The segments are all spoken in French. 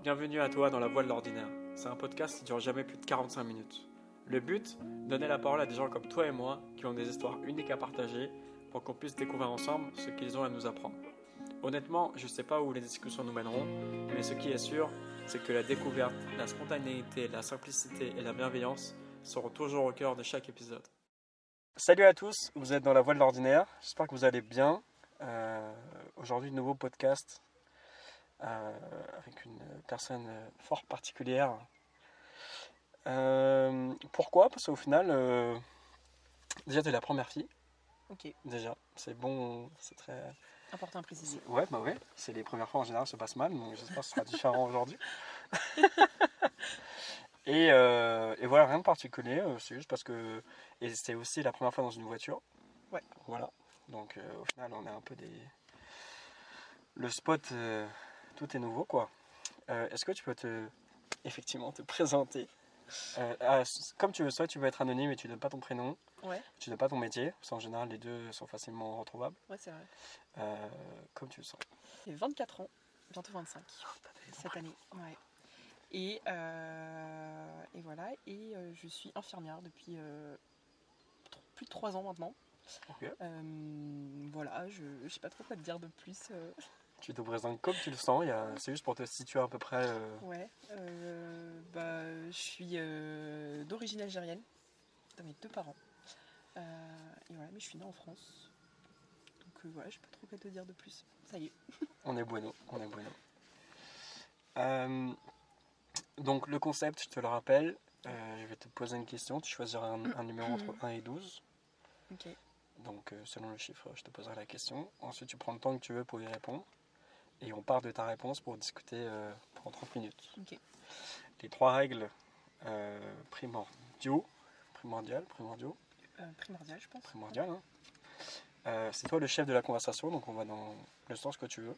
Bienvenue à toi dans La Voix de l'Ordinaire. C'est un podcast qui dure jamais plus de 45 minutes. Le but, donner la parole à des gens comme toi et moi qui ont des histoires uniques à partager pour qu'on puisse découvrir ensemble ce qu'ils ont à nous apprendre. Honnêtement, je sais pas où les discussions nous mèneront, mais ce qui est sûr, c'est que la découverte, la spontanéité, la simplicité et la bienveillance seront toujours au cœur de chaque épisode. Salut à tous, vous êtes dans La Voix de l'Ordinaire, j'espère que vous allez bien. Aujourd'hui, nouveau podcast avec une personne fort particulière. Pourquoi ? Parce qu'au final, déjà t'es la première fille. Ok, Déjà, c'est bon, c'est très... important à préciser. Ouais, c'est les premières fois en général se passent mal, donc j'espère que ce sera différent aujourd'hui. Et voilà, rien de particulier, c'est juste parce que... Et c'était aussi la première fois dans une voiture. Ouais. Voilà, donc au final on est un peu des... Le spot, tout est nouveau quoi. Est-ce que tu peux effectivement te présenter comme tu veux, soit tu veux être anonyme et tu donnes pas ton prénom, Ouais, tu donnes pas ton métier, parce qu'en général les deux sont facilement retrouvables, ouais, c'est vrai. comme tu le sens. J'ai 24 ans, bientôt 25 cette année. Ouais. Et voilà, je suis infirmière depuis plus de 3 ans maintenant. Ok. Voilà, je sais pas trop quoi te dire de plus. Tu te présentes comme tu le sens, c'est juste pour te situer à peu près. Ouais, je suis d'origine algérienne, de mes deux parents. Et voilà, mais je suis née en France. Donc voilà, je sais pas trop quoi te dire de plus. Ça y est. On est bueno, on est bueno. Donc le concept, je te le rappelle, je vais te poser une question, tu choisiras un numéro entre 1 et 12. Ok, Donc selon le chiffre, je te poserai la question. Ensuite, tu prends le temps que tu veux pour y répondre. Et on part de ta réponse pour discuter pendant 30 minutes. ok. Les trois règles primordiaux, Primordial, je pense. primordiales, hein. C'est toi le chef de la conversation, donc on va dans le sens que tu veux.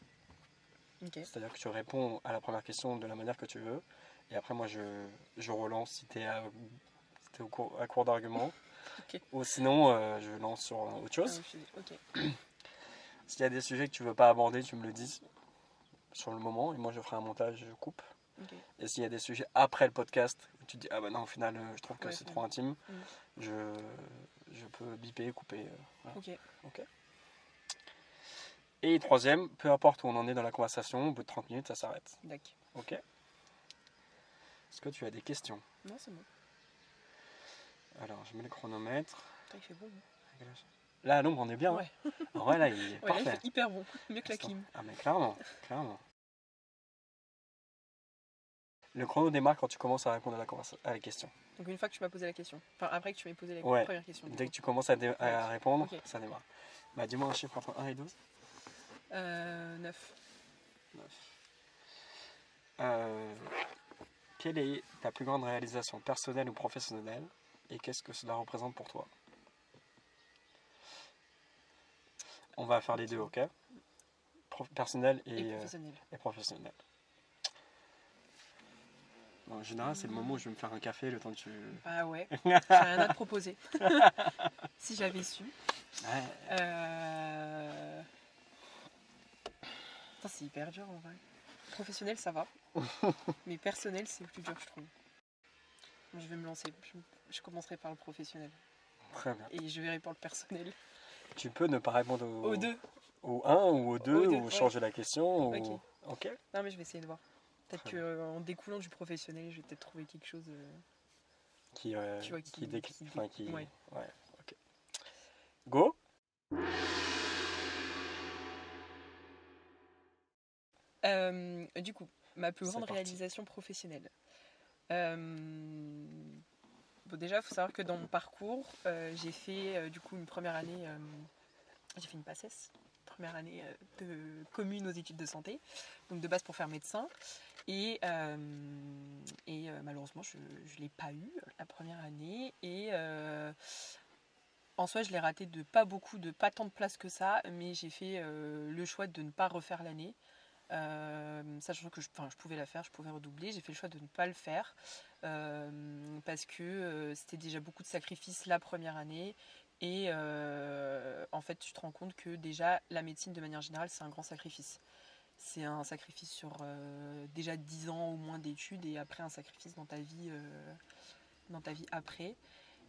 Ok. C'est-à-dire que tu réponds à la première question de la manière que tu veux. Et après, moi, je relance si tu es à court d'arguments. Ok. Ou sinon, je lance sur autre chose. Ok. S'il y a des sujets que tu veux pas aborder, tu me le dis sur le moment. Et moi, je ferai un montage, je coupe. Ok. Et s'il y a des sujets après le podcast, tu te dis, ah bah non, au final, je trouve que Ouais, c'est finalement. trop intime, Mm. je peux biper, couper. Voilà. Ok. Et troisième, peu importe où on en est dans la conversation, au bout de 30 minutes, ça s'arrête. D'accord. Ok ? Est-ce que tu as des questions ? Non, c'est bon. Alors, je mets le chronomètre. Putain, il fait bon. Là, à l'ombre, on est bien. Ouais. Hein. En vrai, là, il est Ouais, là, il parfait. fait hyper bon. Mieux que la clim. Ah, mais clairement. Le chrono démarre quand tu commences à répondre à la question. Donc, une fois que tu m'as posé la question. Enfin, après que tu m'aies posé la Ouais. première question. Dès que tu commences à répondre, Ok. ça démarre. Bah, dis-moi un chiffre entre 1 et 12. 9. 9. Quelle est ta plus grande réalisation personnelle ou professionnelle et qu'est-ce que cela représente pour toi ? On va faire les deux, ok ? Personnel Et professionnel. et professionnel. En général, c'est le moment où je vais me faire un café, le temps que tu... Ah ouais. J'ai rien à te proposer. Si j'avais su. Ouais. Putain, c'est hyper dur en vrai. Professionnel, ça va. Mais personnel, c'est plus dur, je trouve. Je vais me lancer. Je commencerai par le professionnel. Très bien. Et je verrai pour le personnel. Tu peux ne pas répondre Aux deux. au 1 ou au 2 Aux deux, ou ouais. changer la question. Ok. Ok. Non, mais je vais essayer de voir. Peut-être Très qu'en découlant du professionnel, je vais peut-être trouver quelque chose Qui décrit. Ouais. Ouais, ok. Go. Du coup, ma plus C'est grande parti. réalisation professionnelle. Bon, déjà, il faut savoir que dans mon parcours, j'ai fait du coup une première année, j'ai fait une PACES, première année de commune aux études de santé, donc de base pour faire médecin. Et malheureusement, je ne l'ai pas eu la première année. Et en soi, je l'ai raté de pas tant de places que ça, mais j'ai fait le choix de ne pas refaire l'année. Sachant que je pouvais la faire, je pouvais redoubler, j'ai fait le choix de ne pas le faire parce que c'était déjà beaucoup de sacrifices la première année et en fait tu te rends compte que déjà la médecine de manière générale c'est un grand sacrifice c'est un sacrifice sur déjà 10 ans au moins d'études et après un sacrifice dans ta vie après.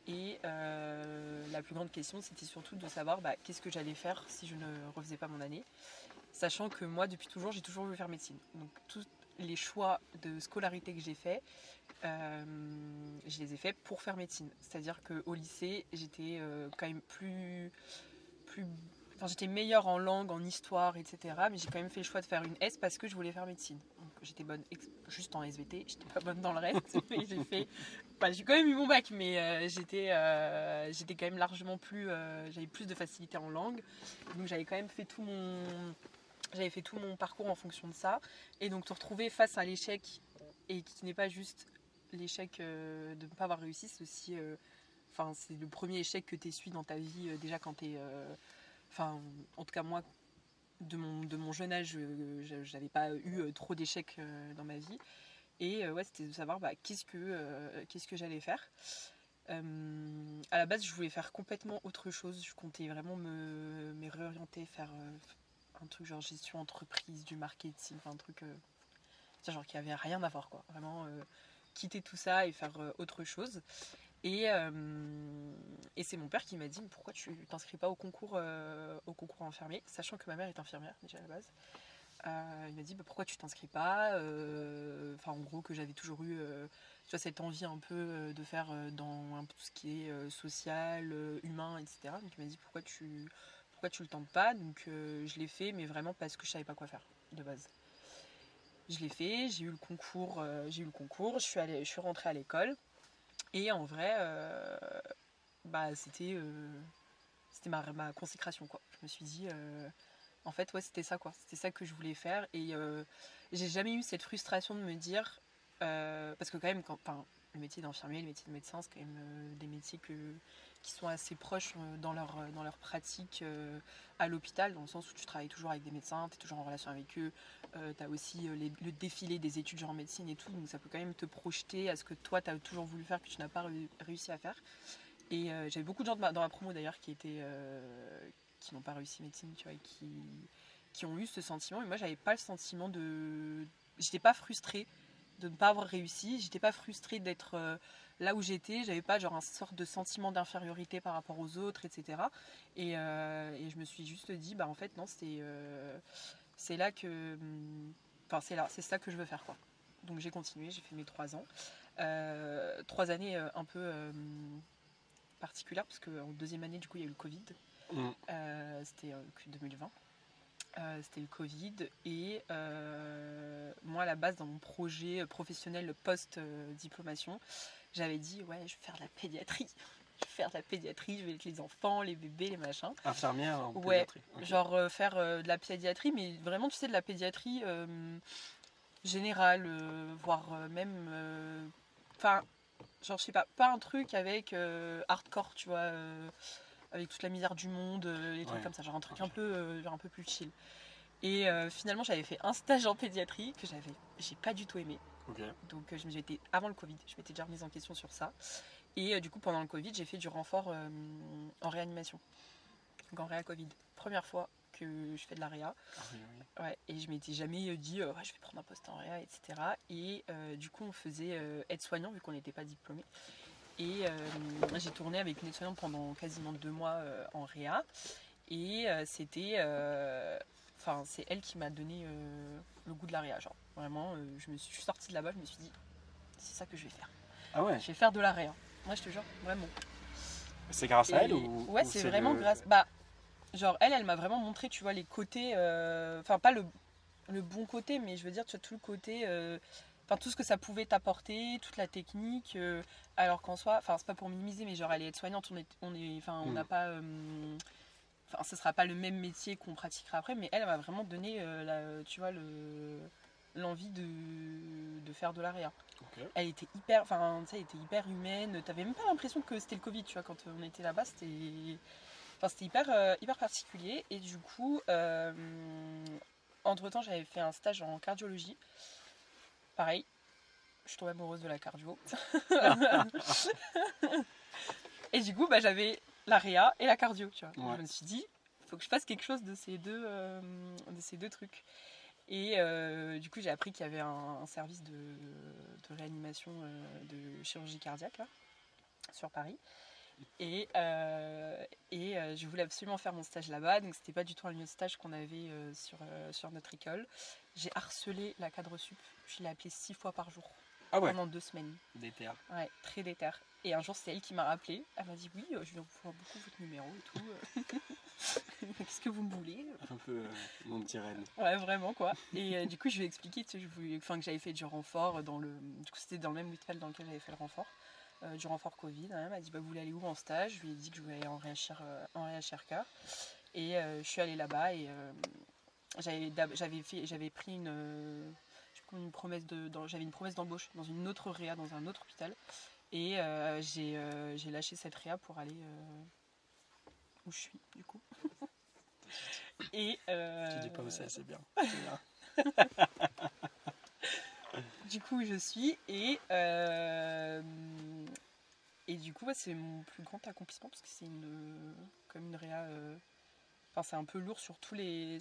Et la plus grande question, c'était surtout de savoir qu'est-ce que j'allais faire si je ne refaisais pas mon année. Sachant que moi, depuis toujours, j'ai toujours voulu faire médecine. Donc tous les choix de scolarité que j'ai faits, je les ai faits pour faire médecine. C'est-à-dire qu'au lycée, j'étais quand même enfin, j'étais meilleure en langue, en histoire, etc. Mais j'ai quand même fait le choix de faire une S parce que je voulais faire médecine. Donc j'étais bonne juste en SVT, j'étais pas bonne dans le reste. Mais j'ai quand même eu mon bac, mais j'étais quand même largement plus... j'avais plus de facilité en langue. Donc j'avais quand même fait j'avais fait tout mon parcours en fonction de ça. Et donc te retrouver face à l'échec, et qui n'est pas juste l'échec de ne pas avoir réussi, c'est aussi... c'est le premier échec que tu essuies dans ta vie, déjà quand tu es... en tout cas moi, de mon jeune âge, j'avais pas eu trop d'échecs dans ma vie. Et c'était de savoir qu'est-ce que j'allais faire. À la base, je voulais faire complètement autre chose. Je comptais vraiment me réorienter, faire un truc genre gestion entreprise, du marketing, un truc genre qui avait rien à voir, quoi. Vraiment quitter tout ça et faire autre chose. Et c'est mon père qui m'a dit pourquoi tu t'inscris pas au concours infirmier, sachant que ma mère est infirmière déjà à la base. Il m'a dit pourquoi tu t'inscris pas, en gros que j'avais toujours eu cette envie un peu de faire dans un peu tout ce qui est social, humain, etc. Donc il m'a dit pourquoi tu le tentes pas. Donc je l'ai fait, mais vraiment parce que je savais pas quoi faire de base. Je l'ai fait, j'ai eu le concours, je suis rentrée à l'école. Et en vrai, c'était ma consécration, quoi. Je me suis dit, en fait, ouais, c'était ça, quoi. C'était ça que je voulais faire. Et j'ai jamais eu cette frustration de me dire, parce que quand même, le métier d'infirmier, le métier de médecin, c'est quand même des métiers qui sont assez proches dans leur pratique à l'hôpital, dans le sens où tu travailles toujours avec des médecins, tu es toujours en relation avec eux, tu as aussi le défilé des étudiants en médecine et tout, donc ça peut quand même te projeter à ce que toi tu as toujours voulu faire, que tu n'as pas réussi à faire. Et j'avais beaucoup de gens dans ma promo d'ailleurs qui n'ont pas réussi médecine, tu vois, et qui ont eu ce sentiment. Et moi, j'avais pas le sentiment j'étais pas frustrée de ne pas avoir réussi, j'étais pas frustrée d'être là où j'étais, j'avais pas genre un sorte de sentiment d'infériorité par rapport aux autres, etc. Et je me suis juste dit, en fait, non, c'est là que... c'est ça que je veux faire, quoi. Donc j'ai continué, j'ai fait mes 3 ans. 3 années un peu particulières, parce qu'en deuxième année, du coup, il y a eu le Covid. C'était 2020. C'était le Covid. Et moi, à la base, dans mon projet professionnel post-diplomation, j'avais dit, ouais, je vais faire de la pédiatrie. Je vais être les enfants, les bébés, les machins. Infirmière en ouais, pédiatrie. Okay. Genre faire de la pédiatrie, mais vraiment, tu sais, de la pédiatrie générale, voire même... genre, je sais pas un truc avec hardcore, tu vois, avec toute la misère du monde, les trucs comme ça, genre un truc un peu plus chill. Et finalement, j'avais fait un stage en pédiatrie que j'ai pas du tout aimé. Okay. Donc j'étais avant le Covid, je m'étais déjà remise en question sur ça. Et du coup, pendant le Covid, j'ai fait du renfort en réanimation. Donc en réa Covid. Première fois que je fais de la réa. Oui. Ouais, et je m'étais jamais dit, je vais prendre un poste en réa, etc. Et du coup, on faisait aide-soignant, vu qu'on n'était pas diplômés. Et j'ai tourné avec une aide-soignante pendant quasiment 2 mois en réa. Et c'était... c'est elle qui m'a donné le goût de la réa. Genre, vraiment, je suis sortie de là-bas, je me suis dit, c'est ça que je vais faire. Ah ouais. Je vais faire de la réa. Moi, je te jure, vraiment. C'est grâce à elle ou... Ouais, c'est vraiment grâce... genre, elle m'a vraiment montré, tu vois, les côtés... pas le bon côté, mais je veux dire, tu as tout le côté... tout ce que ça pouvait t'apporter, toute la technique, alors qu'en soi, c'est pas pour minimiser, mais genre elle est aide-soignante, on n'a pas, ce sera pas le même métier qu'on pratiquera après, mais elle m'a vraiment donné, tu vois, l'envie de faire de la réa. Okay. Elle était hyper, elle était hyper humaine, t'avais même pas l'impression que c'était le Covid, tu vois, quand on était là-bas, c'était hyper particulier, et du coup, entre-temps, j'avais fait un stage en cardiologie. Pareil, je suis tombée amoureuse de la cardio. Et du coup, j'avais la réa et la cardio, tu vois. Ouais. Je me suis dit, il faut que je fasse quelque chose de ces deux trucs. Et du coup, j'ai appris qu'il y avait un service de réanimation de chirurgie cardiaque là, sur Paris. Et je voulais absolument faire mon stage là-bas, donc c'était pas du tout un lieu de stage qu'on avait sur notre école. J'ai harcelé la cadre sup, je l'ai appelée 6 fois par jour pendant 2 semaines. Déter. Ouais, très déter. Et un jour, c'est elle qui m'a rappelé. Elle m'a dit oui, je viens vous voir beaucoup votre numéro et tout. Qu'est-ce que vous me voulez? Un peu mon petit reine. Ouais, vraiment quoi. Et du coup, je lui ai expliqué que j'avais fait du renfort du coup, c'était dans le même mutuelle dans lequel j'avais fait le renfort. Du renfort Covid. Elle m'a dit bah, vous voulez aller où en stage? Je lui ai dit que je voulais aller en RHRK. Et je suis allée là-bas et j'avais pris une promesse j'avais une promesse d'embauche dans une autre réa, dans un autre hôpital. Et j'ai lâché cette réa pour aller où je suis du coup. Et Tu dis pas où c'est bien. Du coup, je suis et du coup, c'est mon plus grand accomplissement parce que c'est comme une réa. Enfin, c'est un peu lourd sur tous les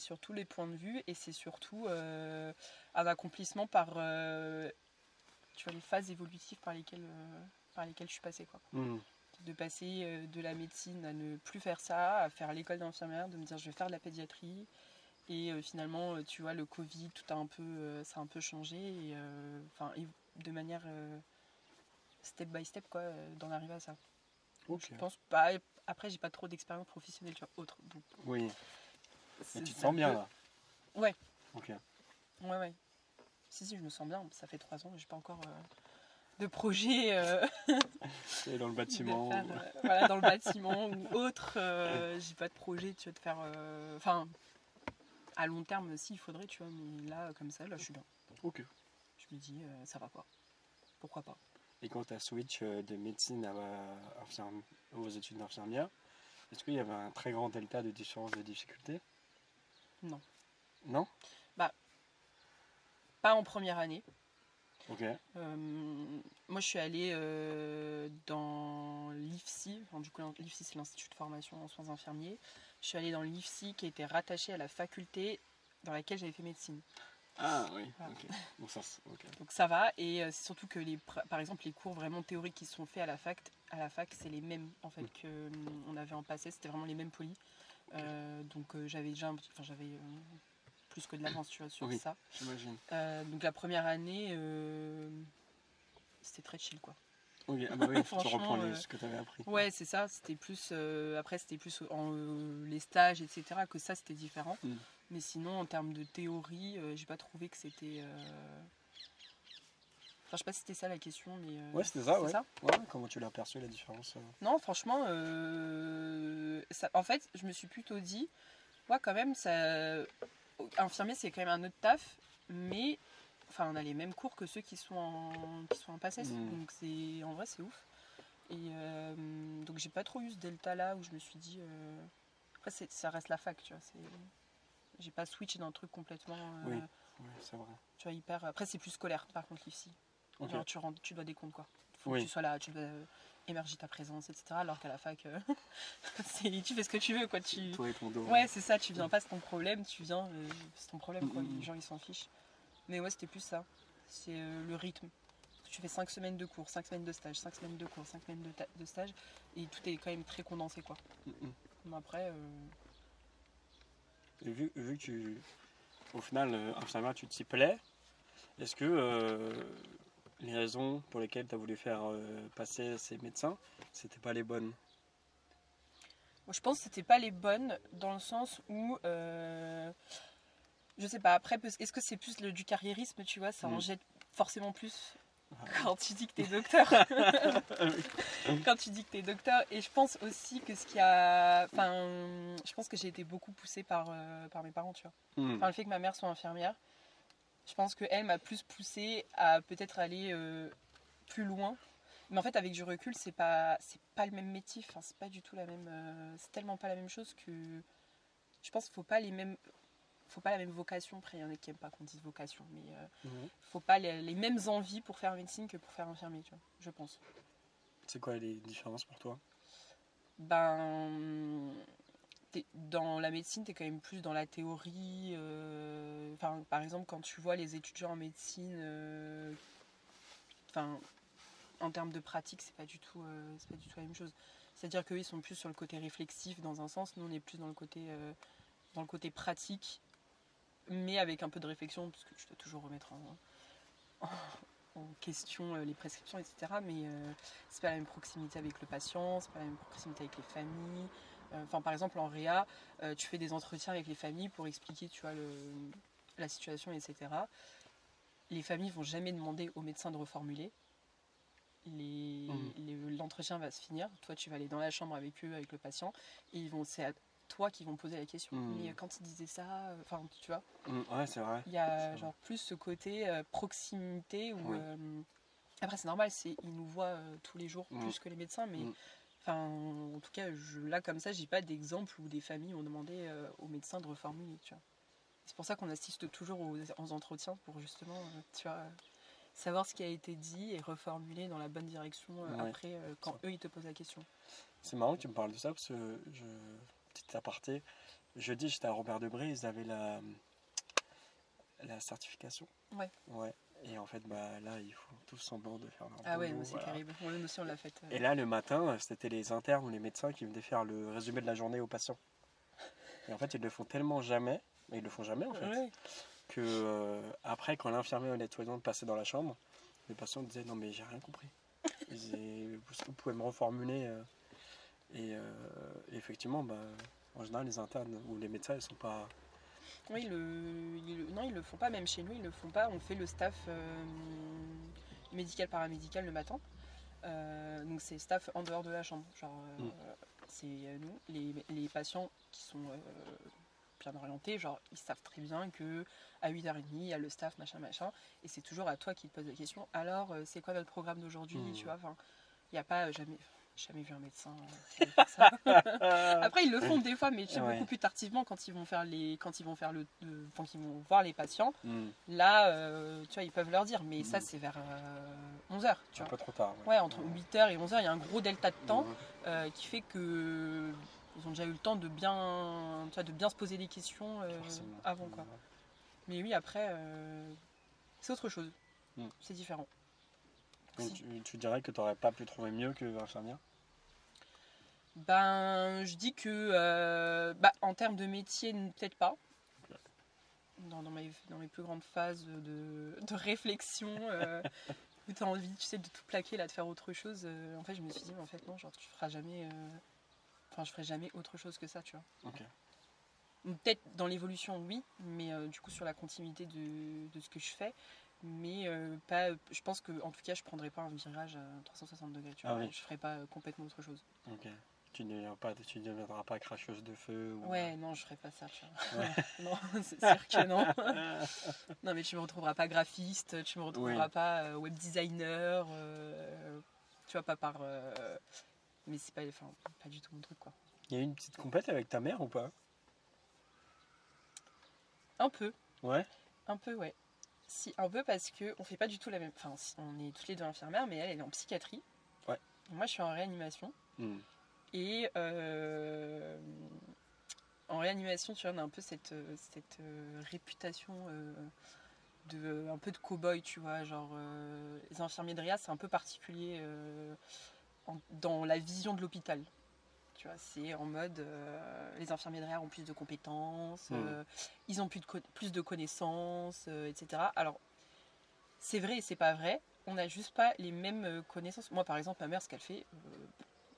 points de vue et c'est surtout un accomplissement par tu vois, les phases évolutives par lesquelles je suis passée, quoi. De passer de la médecine à ne plus faire ça, à faire l'école d'infirmière, de me dire je vais faire de la pédiatrie. Et finalement, tu vois, le Covid, ça a un peu changé. Et de manière step by step, quoi, d'en arriver à ça. Okay. Je pense pas. Après, j'ai pas trop d'expérience professionnelle, tu vois, autre. Donc, oui. Mais tu te sens bien là? Ouais. Ok. Ouais. Si, je me sens bien. Ça fait 3 ans, j'ai pas encore de projet. Et dans le bâtiment. Voilà, dans le bâtiment ou autre. J'ai pas de projet, tu vois, de faire. Enfin. À long terme, si, il faudrait, tu vois, mais là, comme ça, là, je suis bien. Ok. Je me dis, ça va quoi. Pourquoi pas. Et quand tu as switch de médecine aux études d'infirmière, est-ce qu'il y avait un très grand delta de différence de difficulté? Non. Non? Bah, pas en première année. Ok. Moi, je suis allée dans l'IFSI. Enfin, du coup, l'IFSI, c'est l'Institut de formation en soins infirmiers. Je suis allée dans l'IFSI qui était rattaché à la faculté dans laquelle j'avais fait médecine. Ah oui, voilà. Ok. Donc ça va, et c'est surtout que par exemple les cours vraiment théoriques qui sont faits à la fac, c'est les mêmes en fait qu'on avait en passé, c'était vraiment les mêmes polis. Donc j'avais plus que de l'avance, tu vois, sur ça. J'imagine. Donc la première année, c'était très chill, quoi. Ok, ah bah oui, tu reprends ce que tu avais appris. Ouais, c'est ça, c'était plus après c'était plus les stages, etc., que ça c'était différent. Mais sinon en termes de théorie, j'ai pas trouvé que c'était enfin, je sais pas si c'était ça la question, mais ouais, c'était ça, ouais. Comment tu l'as perçu, la différence? Non, franchement, en fait, je me suis plutôt dit, ouais, quand même, infirmier, c'est quand même un autre taf, mais enfin, on a les mêmes cours que ceux qui sont en PACES, donc en vrai, c'est ouf. Et donc, j'ai pas trop eu ce delta-là où je me suis dit, après, ça reste la fac, tu vois, j'ai pas switché d'un truc complètement. Oui, c'est vrai. Tu vois, hyper. Après, c'est plus scolaire, par contre, l'IFSI. Okay. Genre, tu rentres, tu dois des comptes, quoi. Faut que tu sois là, tu dois émerger ta présence, etc. Alors qu'à la fac, tu fais ce que tu veux, quoi. Toi et ton dos. Ouais, c'est ça, tu viens pas, c'est ton problème, tu viens, c'est ton problème, quoi. Les gens, ils s'en fichent. Mais ouais, c'était plus ça. C'est le rythme. Tu fais 5 semaines de cours, 5 semaines de stage, 5 semaines de cours, 5 semaines de stage, et tout est quand même très condensé, quoi. Mais après. Et vu que au final, infirmière, tu t'y plais, est-ce que les raisons pour lesquelles tu as voulu faire passer ces médecins, c'était pas les bonnes? Je pense que c'était pas les bonnes dans le sens où je sais pas, après est-ce que c'est plus du carriérisme, tu vois, ça en jette forcément plus quand tu dis que t'es docteur. Quand tu dis que t'es docteur. Et je pense aussi que je pense que j'ai été beaucoup poussée par mes parents, tu vois. Enfin, le fait que ma mère soit infirmière, je pense qu'elle m'a plus poussée à peut-être aller plus loin. Mais en fait, avec du recul, c'est pas le même métier. Enfin, c'est pas du tout la même. C'est tellement pas la même chose que je pense qu'il faut pas la même vocation. Après, il y en a qui n'aiment pas qu'on dise vocation, mais faut pas les mêmes envies pour faire médecine que pour faire infirmier, tu vois, je pense. C'est quoi les différences pour toi? Ben, dans la médecine, tu es quand même plus dans la théorie. par exemple, quand tu vois les étudiants en médecine, en termes de pratique, c'est pas du tout la même chose. C'est-à-dire qu'eux, ils sont plus sur le côté réflexif dans un sens, nous, on est plus dans le côté pratique, mais avec un peu de réflexion, parce que tu dois toujours remettre en question les prescriptions, etc. Mais c'est pas la même proximité avec le patient, c'est pas la même proximité avec les familles. Par exemple, en réa, tu fais des entretiens avec les familles pour expliquer, tu vois, la situation, etc. Les familles vont jamais demander au médecin de reformuler. L'entretien va se finir. Toi, tu vas aller dans la chambre avec eux, avec le patient, et c'est à toi qui vont poser la question. Mais quand ils disaient ça, tu vois, Ouais, c'est vrai. il y a genre plus ce côté proximité où après c'est normal, ils nous voient tous les jours plus que les médecins, mais en tout cas là comme ça j'ai pas d'exemple où des familles ont demandé aux médecins de reformuler, tu vois. C'est pour ça qu'on assiste toujours aux entretiens pour justement tu vois, savoir ce qui a été dit et reformuler dans la bonne direction après quand eux ils te posent la question. C'est marrant que tu me parles de ça parce que petit aparté, jeudi j'étais à Robert Debré, ils avaient la certification. Ouais. Et en fait, là, ils font tous semblant de faire leur boulot. Ah ouais, c'est terrible. Nous aussi, on l'a fait. Et là, le matin, c'était les internes ou les médecins qui venaient faire le résumé de la journée aux patients. Et en fait, ils le font tellement jamais, mais ils le font jamais en fait, que après, quand l'infirmière ou l'aide-soignante passait dans la chambre, les patients disaient non mais j'ai rien compris. Ils disaient, est-ce que vous pouvez me reformuler et effectivement, en général, les internes ou les médecins, ils sont pas. Oui, non, ils le font pas, même chez nous, ils le font pas. On fait le staff médical-paramédical le matin. Donc c'est staff en dehors de la chambre. Genre, c'est nous, les patients qui sont bien orientés, genre, ils savent très bien que à 8h30, il y a le staff, machin. Et c'est toujours à toi qui te pose la question. Alors, c'est quoi notre programme d'aujourd'hui, tu vois, il n'y a pas jamais vu un médecin faire ça. Après ils le font des fois, mais beaucoup plus tardivement quand ils vont voir les patients. Là tu vois, ils peuvent leur dire, mais ça c'est vers 11h, tu vois. Un peu trop tard. Ouais, entre 8h et 11h, il y a un gros delta de temps qui fait que ils ont déjà eu le temps de bien se poser des questions avant, quoi. Mais oui, après c'est autre chose. C'est différent. Donc, tu dirais que tu n'aurais pas pu trouver mieux que infirmière? Je dis que en termes de métier, peut-être pas. Dans mes plus grandes phases de réflexion, où tu as envie, tu sais, de tout plaquer, là, de faire autre chose, en fait, je me suis dit, en fait, non, genre, tu feras jamais. Je ferai jamais autre chose que ça, tu vois. Okay. Peut-être dans l'évolution, oui, mais du coup, sur la continuité de ce que je fais. Mais pas, je pense que en tout cas je prendrai pas un virage à 360 degrés, tu vois. Je ferai pas complètement autre chose. Ok. Tu ne deviendras pas cracheuse de feu ou... Ouais, non, je ferai pas ça, tu vois. Non, c'est sûr que non. Non, mais tu me retrouveras pas graphiste, tu me retrouveras pas web designer, tu vois, pas par... mais c'est pas du tout mon truc, quoi. Il y a eu une petite compète avec ta mère ou pas? Un peu. Ouais. Un peu, ouais. Si, un peu, parce qu'on fait pas du tout la même... Enfin, on est toutes les deux infirmières, mais elle est en psychiatrie. Ouais. Et moi, je suis en réanimation. Et en réanimation, tu vois, on a un peu cette réputation un peu de cow-boy, tu vois. Genre, les infirmiers de réa, c'est un peu particulier dans la vision de l'hôpital. Tu vois, c'est en mode, les infirmiers de réa ont plus de compétences, ils ont plus de connaissances, etc. Alors, c'est vrai et c'est pas vrai. On n'a juste pas les mêmes connaissances. Moi, par exemple, ma mère, ce qu'elle fait,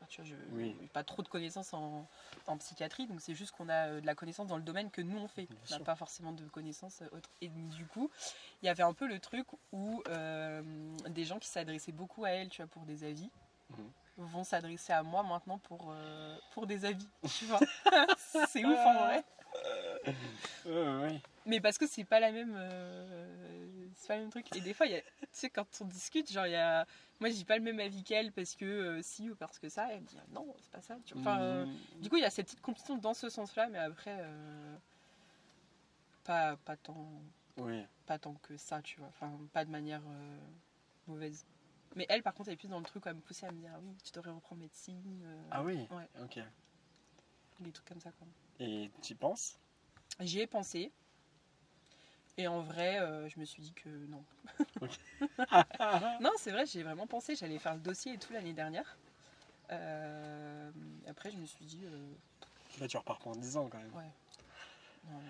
tu vois, je n'ai pas trop de connaissances en psychiatrie, donc c'est juste qu'on a de la connaissance dans le domaine que nous on fait. On n'a pas forcément de connaissances autres. Et du coup, il y avait un peu le truc où des gens qui s'adressaient beaucoup à elle, tu vois, pour des avis, vont s'adresser à moi maintenant pour des avis, tu vois. C'est ouf en vrai. Mais parce que c'est pas la même c'est pas le même truc. Et des fois tu sais, quand on discute, genre moi j'ai pas le même avis qu'elle parce que si ou parce que ça, elle me dit non, c'est pas ça, tu vois. Du coup il y a cette petite compétition dans ce sens là, mais après pas tant que ça, tu vois. Enfin, pas de manière mauvaise. Mais elle, par contre, elle est plus dans le truc à me pousser à me dire, ah oui, tu devrais reprendre médecine. Ah oui. Ouais. Ok. Des trucs comme ça, quoi. Et tu y penses? J'y ai pensé. Et en vrai, je me suis dit que non. Ok. Non, c'est vrai, j'ai vraiment pensé, j'allais faire le dossier et tout l'année dernière. Après, je me suis dit, Là, tu repars pendant 10 ans quand même. ouais, non.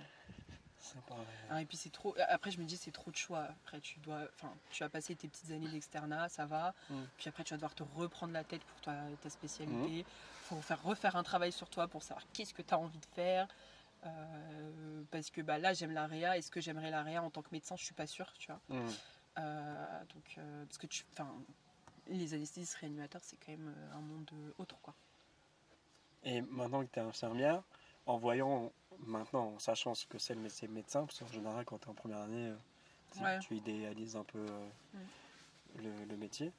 C'est pas... Ah, et puis c'est trop. Après, je me dis, c'est trop de choix. Après, tu vas passer tes petites années d'externat, ça va. Puis après, tu vas devoir te reprendre la tête pour ta spécialité. Faut refaire un travail sur toi pour savoir qu'est-ce que tu as envie de faire. Parce que là, j'aime la réa. Est-ce que j'aimerais la réa en tant que médecin? Je suis pas sûre, tu vois. Parce que les anesthésistes réanimateurs, c'est quand même un monde autre, quoi. Et maintenant que tu es infirmière, en voyant, maintenant, en sachant ce que c'est le métier de médecin, parce qu'en général, quand tu es en première année, Ouais. tu idéalises un peu le métier.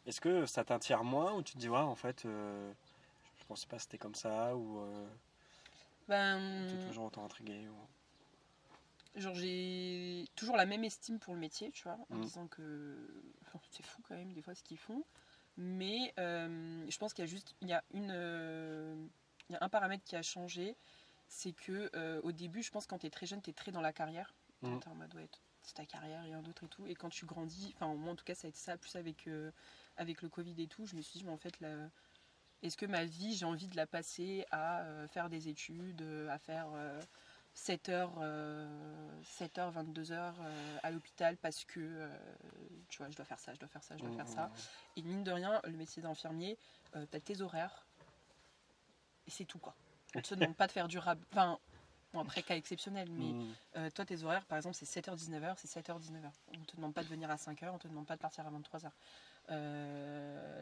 Est-ce que ça t'attire moins ou tu te dis, ouais, en fait, je pensais pas que c'était comme ça, ou tu es toujours autant intrigué Genre, j'ai toujours la même estime pour le métier, tu vois, en disant que c'est fou quand même des fois ce qu'ils font. Mais je pense qu'il y a un paramètre qui a changé, c'est que au début, je pense que quand tu es très jeune, tu es très dans la carrière. T'es en mode, ouais, c'est ta carrière, rien d'autre et tout. Et quand tu grandis, enfin moi en tout cas ça a été ça, plus avec le Covid et tout, je me suis dit, mais en fait, est-ce que ma vie, j'ai envie de la passer à faire des études, à faire 7h, 22h à l'hôpital parce que tu vois, je dois faire ça, je dois faire ça, je dois faire ça. Et mine de rien, le métier d'infirmier, t'as tes horaires et c'est tout, quoi. On te demande pas de faire du enfin, bon, après cas exceptionnel, mais toi tes horaires par exemple c'est 7h 19h, c'est 7h 19h. On te demande pas de venir à 5h, on te demande pas de partir à 23h.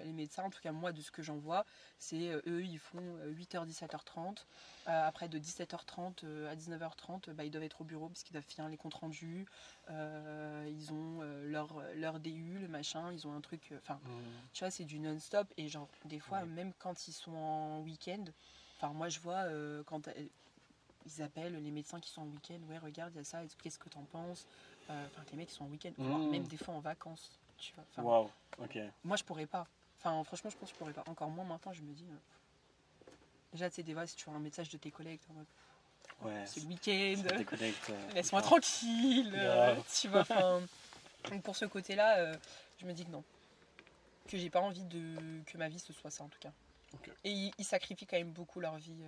Les médecins, en tout cas moi de ce que j'en vois, c'est eux ils font 8h 17h30, après de 17h30 à 19h30 ils doivent être au bureau parce qu'ils doivent finir les comptes rendus, ils ont leur DU, le machin, ils ont un truc, tu vois, c'est du non-stop. Et genre des fois même quand ils sont en week-end, enfin moi je vois quand ils appellent les médecins qui sont en week-end, ouais regarde il y a ça, qu'est-ce que t'en penses, enfin les mecs qui sont en week-end, voire même des fois en vacances, tu vois. Wow, ok. Moi, je pourrais pas. Enfin, franchement, je pense que je pourrais pas. Encore moins maintenant, je me dis. Déjà, tu sais, des fois, si tu vois un message de tes collègues, t'es en mode, Ouais, c'est le week-end, ça déconnecte. laisse-moi tranquille. Tu vois, enfin. Donc, pour ce côté-là, je me dis que non. Que j'ai pas envie que ma vie ce soit ça, en tout cas. Okay. Et ils sacrifient quand même beaucoup leur vie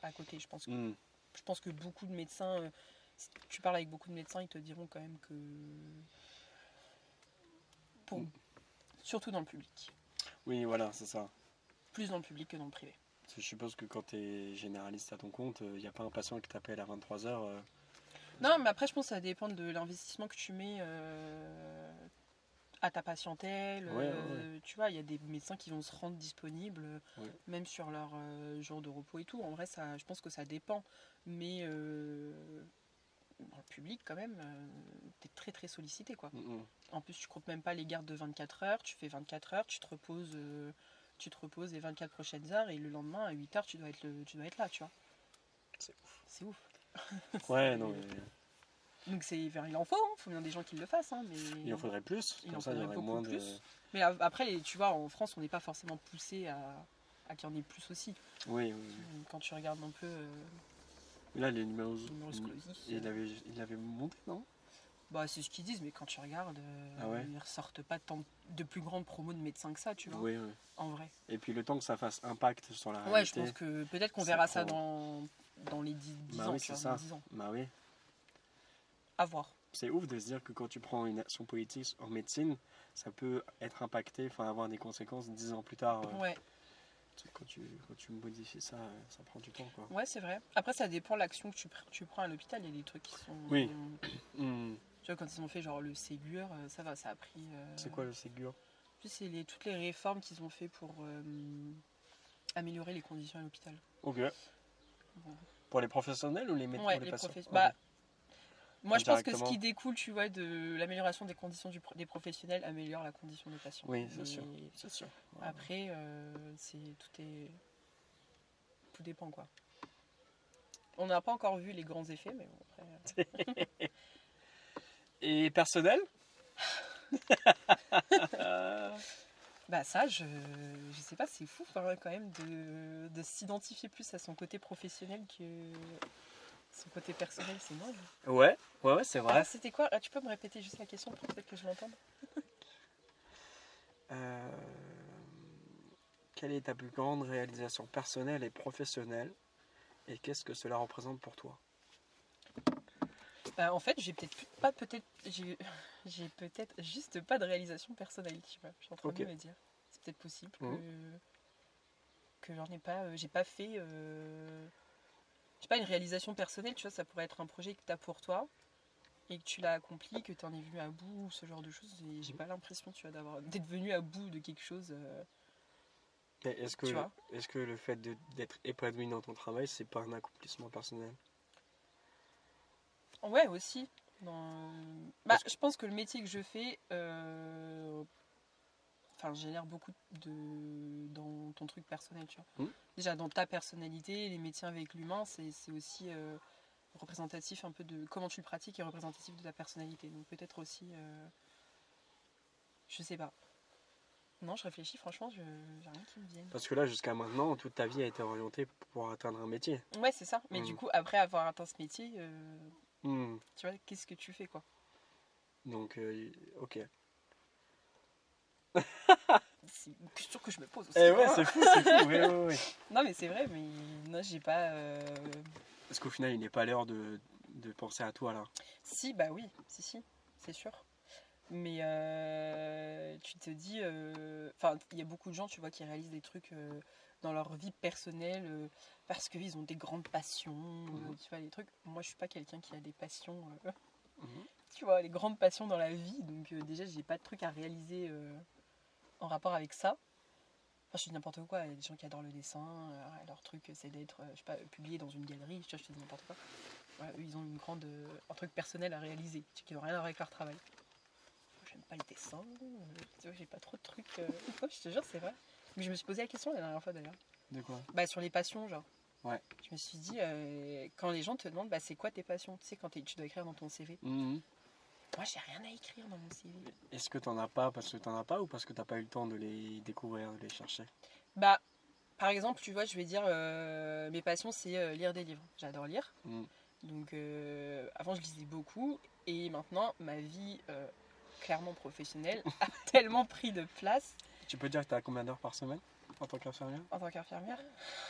à côté, je pense. Je pense que beaucoup de médecins. Si tu parles avec beaucoup de médecins, ils te diront quand même que. Surtout dans le public. Oui, voilà, c'est ça. Plus dans le public que dans le privé. Je suppose que quand tu es généraliste à ton compte, il n'y a pas un patient qui t'appelle à 23h. Non, mais après, je pense que ça dépend de l'investissement que tu mets à ta patientèle. Ouais. Tu vois, il y a des médecins qui vont se rendre disponibles, même sur leur jour de repos et tout. En vrai, je pense que ça dépend. Mais dans le public, quand même, t'es très très sollicité, quoi. En plus, tu comptes même pas les gardes de 24 heures. Tu fais 24 heures, tu te reposes les 24 prochaines heures et le lendemain, à 8 heures, tu dois être là, tu vois. C'est ouf. Ouais, non, mais... Donc il en faut bien des gens qui le fassent, hein, mais il en faudrait plus, il comme en ça il y faudrait aurait beaucoup moins plus. Mais après, tu vois, en France, on n'est pas forcément poussé à qu'il y en ait plus aussi. Oui. Quand tu regardes un peu là, les numéros clausus, il avait monté, non? Bah, c'est ce qu'ils disent, mais quand tu regardes, ils ressortent pas de plus grandes promos de médecins que ça, tu vois. Oui. En vrai. Et puis le temps que ça fasse impact sur la réalité. Ouais, je pense que peut-être qu'on verra ça dans les 10 ans, oui, tu vois, ça. dans 10 ans. Bah oui. À voir. C'est ouf de se dire que quand tu prends une action politique en médecine, ça peut être impacté, enfin avoir des conséquences 10 ans plus tard. Ouais. Quand tu modifies ça, ça prend du temps, quoi. Ouais, c'est vrai. Après, ça dépend de l'action que tu prends à l'hôpital. Il y a des trucs qui sont... Oui. Tu vois, quand ils ont fait genre le Ségur, ça va, ça a pris... C'est quoi le Ségur? C'est toutes les réformes qu'ils ont fait pour améliorer les conditions à l'hôpital. Ok. Pour les professionnels ou les médecins? Ouais, les professionnels. Moi, je pense que ce qui découle, tu vois, de l'amélioration des conditions des professionnels améliore la condition des patients. Oui, c'est sûr. Après, tout dépend, quoi. On n'a pas encore vu les grands effets, mais bon, après... Et personnel? Bah ça, je sais pas, c'est fou quand même de s'identifier plus à son côté professionnel Son côté personnel, c'est dingue. Ouais, c'est vrai. Ah, c'était quoi? Ah, tu peux me répéter juste la question pour peut-être que je l'entende? Euh, Quelle est ta plus grande réalisation personnelle et professionnelle et qu'est-ce que cela représente pour toi? Bah, en fait, j'ai peut-être juste pas de réalisation personnelle, tu vois. Je suis en train Ok. de me dire. C'est peut-être possible Mhm. que j'en ai pas. J'ai pas fait. J'ai pas une réalisation personnelle, tu vois. Ça pourrait être un projet que t'as pour toi et que tu l'as accompli, que t'en es venu à bout, ce genre de choses. Et j'ai pas l'impression, tu vois, d'être venu à bout de quelque chose, Et tu vois. est-ce que le fait d'être épanoui dans ton travail, c'est pas un accomplissement personnel? Ouais, aussi. Bah, Parce que, je pense que le métier que je fais. Enfin, génère beaucoup dans ton truc personnel, tu vois. Hmm. Déjà, dans ta personnalité, les métiers avec l'humain, c'est aussi représentatif un peu de comment tu le pratiques et représentatif de ta personnalité. Donc peut-être aussi, je sais pas. Non, je réfléchis, franchement, j'ai rien qui me vienne. Parce que là, jusqu'à maintenant, toute ta vie a été orientée pour atteindre un métier. Ouais, c'est ça. Mais du Hmm. coup, après avoir atteint ce métier, Hmm. tu vois, qu'est-ce que tu fais, quoi? Donc, ok. C'est une question que je me pose aussi. Eh ouais, Hein. c'est fou, c'est fou. Oui, oui, oui. Non, mais c'est vrai, mais non, j'ai pas. Parce qu'au final, il n'est pas l'heure de penser à toi là. Si, bah oui, si, c'est sûr. Mais tu te dis, enfin, il y a beaucoup de gens, tu vois, qui réalisent des trucs dans leur vie personnelle parce qu'ils ont des grandes passions, tu vois, les trucs. Moi, je suis pas quelqu'un qui a des passions, Mhm. tu vois, les grandes passions dans la vie. Donc déjà, j'ai pas de trucs à réaliser en rapport avec ça. Enfin, je dis n'importe quoi. Il y a des gens qui adorent le dessin. Leur truc, c'est d'être, je sais pas, publié dans une galerie. Tu vois, je te dis n'importe quoi. Ouais, eux, ils ont un truc personnel à réaliser, qui n'ont rien à voir avec leur travail. J'aime pas le dessin, tu vois, j'ai pas trop de trucs. Ouais, je te jure, c'est vrai. Mais je me suis posé la question la dernière fois d'ailleurs. De quoi? Bah, sur les passions, genre. Ouais. Je me suis dit, quand les gens te demandent, bah, c'est quoi tes passions? Tu sais, quand tu dois écrire dans ton CV. Mhm. Moi, j'ai rien à écrire dans mon CV. Est-ce que t'en as pas parce que t'en as pas ou parce que t'as pas eu le temps de les découvrir, de les chercher? Bah, par exemple, tu vois, je vais dire, mes passions, c'est lire des livres. J'adore lire. Mhm. Donc, avant, je lisais beaucoup. Et maintenant, ma vie, clairement professionnelle, a tellement pris de place Tu peux dire que t'as combien d'heures par semaine en tant qu'infirmière? en tant qu'infirmière.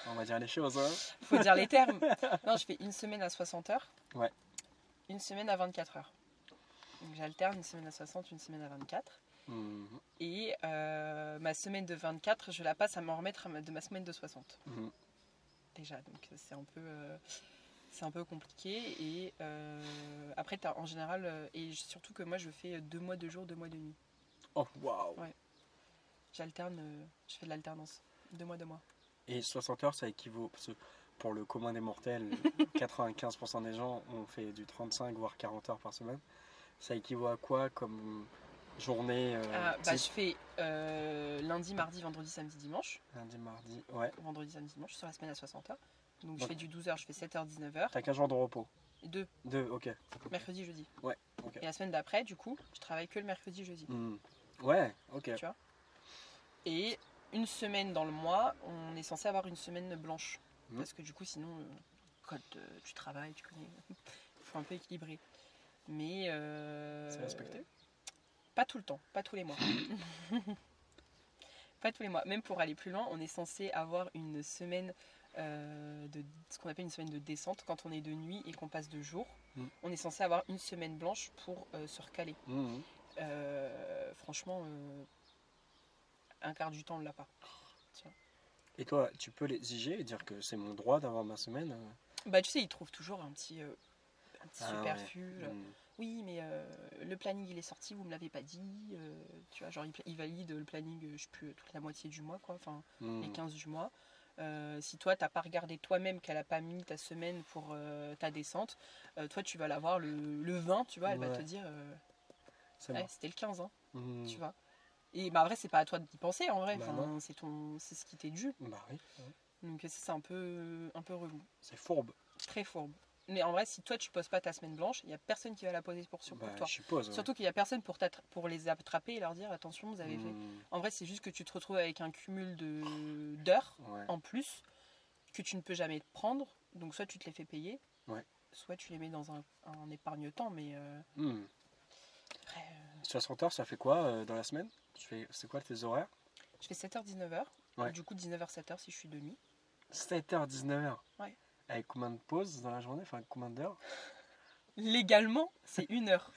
On va dire les choses, hein. Faut dire les termes. Non, je fais une semaine à 60 heures. Ouais. Une semaine à 24 heures. Donc j'alterne une semaine à 60, une semaine à 24. Mhm. Et ma semaine de 24, je la passe à m'en remettre de ma semaine de 60. Mhm. Déjà, donc c'est un peu compliqué. Et après, t'as, en général, et surtout que moi, je fais 2 mois de jour, 2 mois de nuit. Oh, waouh! Ouais. J'alterne, je fais de l'alternance. 2 mois, 2 mois. Et 60 heures, ça équivaut, parce que pour le commun des mortels, 95% des gens ont fait du 35 voire 40 heures par semaine. Ça équivaut à quoi comme journée Bah, type? je fais lundi, mardi, vendredi, samedi, dimanche. Lundi, mardi, ouais. Vendredi, samedi, dimanche, sur la semaine à 60 heures. Donc je Donc, fais du 12 heures, je fais 7h, 19h. t'as 15 jours de repos. Et 2, Deux, ok. mercredi, jeudi. Ouais, ok. Et la semaine d'après, du coup, je travaille que le mercredi, jeudi. Hmm. Ouais, ok. Tu vois. Et une semaine dans le mois, on est censé avoir une semaine blanche. Mhm. Parce que du coup, sinon, code du travail, tu connais, il faut un peu équilibrer. Mais. C'est respecté? Pas tout le temps, pas tous les mois. Pas tous les mois. Même pour aller plus loin, on est censé avoir une semaine de ce qu'on appelle une semaine de descente quand on est de nuit et qu'on passe de jour. Mm. On est censé avoir une semaine blanche pour se recaler. Mhm. Franchement, un quart du temps, on ne l'a pas. Tiens. Et toi, tu peux l'exiger et dire que c'est mon droit d'avoir ma semaine Bah, tu sais, ils trouvent toujours un petit Ah, superfuge. ouais. Hmm. Oui, mais le planning il est sorti, vous me l'avez pas dit. Tu vois, genre il valide le planning, je sais plus, toute la moitié du mois, quoi. Enfin, les 15 du mois. Si toi t'as pas regardé toi-même qu'elle a pas mis ta semaine pour ta descente, toi tu vas l'avoir le 20, tu vois, elle va te Ouais. dire C'est ouais, bon. c'était le 15, hein, Hmm. tu vois. Et bah après c'est pas à toi d'y penser en vrai, Bah enfin, non. c'est ce qui t'est dû. Bah oui. Ouais. Donc ça, c'est un peu relou, C'est fourbe. très fourbe. Mais en vrai, si toi tu poses pas ta semaine blanche, il y a personne qui va la poser pour Bah, toi. je suppose. Ouais. Surtout qu'il y a personne pour les attraper et leur dire attention, vous avez fait. Hmm. En vrai, c'est juste que tu te retrouves avec un cumul d'heures Ouais. en plus que tu ne peux jamais prendre. Donc soit tu te les fais payer, Ouais. soit tu les mets dans un épargne-temps, mais après, 60 heures, ça fait quoi dans la semaine? C'est quoi tes horaires? je fais 7h, 19h. Ouais. Du coup, 19h, 7h si je suis de nuit. 7h, 19h? Ouais. Avec combien de pauses dans la journée? Enfin, combien d'heures? Légalement, c'est 1 heure.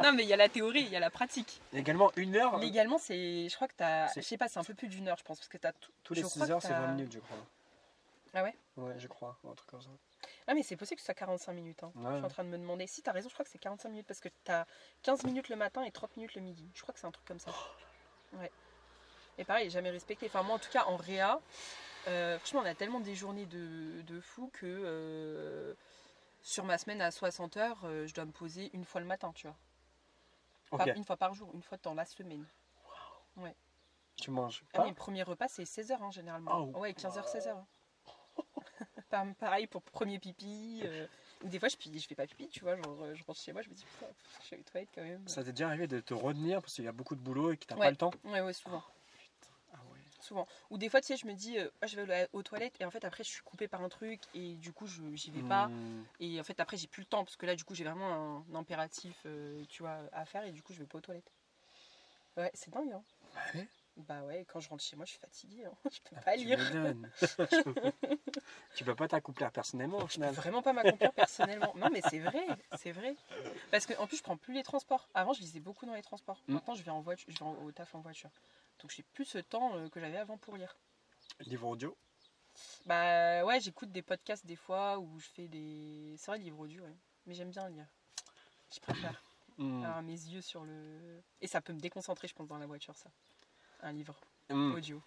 Non, mais il y a la théorie, il y a la pratique. Également 1 heure? Légalement, je crois que t'as, C'est- je sais pas, c'est un peu plus d'1 heure, je pense, parce que t'as tout. Tous les je 6 crois que heures, c'est t'as- 20 minutes, je crois. Ah ouais? Ouais, je crois, un truc comme ça. Ah, mais c'est possible que ce soit 45 minutes. Hein. Ouais. Je suis en train de me demander. Si, t'as raison, je crois que c'est 45 minutes, parce que t'as 15 minutes le matin et 30 minutes le midi. Je crois que c'est un truc comme ça. Ouais. Et pareil, jamais respecté. Enfin, moi, en tout cas, en réa, franchement, on a tellement des journées de fou que sur ma semaine à 60 heures, je dois me poser une fois le matin, tu vois. Ok. Pas une fois par jour, une fois dans la semaine. Tu manges Ah, pas? mes premiers repas, c'est 16 heures généralement. Oh. Ouais, 15h, 16h. Pareil pour premier pipi. Ou des fois, je fais pas pipi, tu vois. Genre, je rentre chez moi, je me dis, putain, je suis aux toilettes quand même. Ça t'est déjà arrivé de te retenir parce qu'il y a beaucoup de boulot et que t'as Ouais. pas le temps? Ouais, souvent. Ah ouais. Souvent. Ou des fois, tu sais, je me dis, je vais aux toilettes et en fait, après, je suis coupée par un truc et du coup, j'y vais pas. Et en fait, après, j'ai plus le temps parce que là, du coup, j'ai vraiment un impératif, tu vois, à faire et du coup, je vais pas aux toilettes. Ouais, c'est dingue, hein. Bah ouais. Bah ouais, quand je rentre chez moi, je suis fatiguée. Hein. Je peux pas Tu lire. m'étonnes. Tu peux pas t'accomplir personnellement au Je peux final. vraiment pas m'accomplir personnellement. Non, mais c'est vrai, c'est vrai. Parce qu'en plus, je prends plus les transports. Avant, je lisais beaucoup dans les transports. Maintenant, je vais en voiture, au taf en voiture. Donc, j'ai plus ce temps que j'avais avant pour lire. Livre audio? Bah ouais, j'écoute des podcasts des fois où je fais des. C'est vrai, livre audio, ouais. Mais j'aime bien lire. Je préfère avoir mes yeux sur le. Et ça peut me déconcentrer, je pense, dans la voiture, ça. Un livre audio.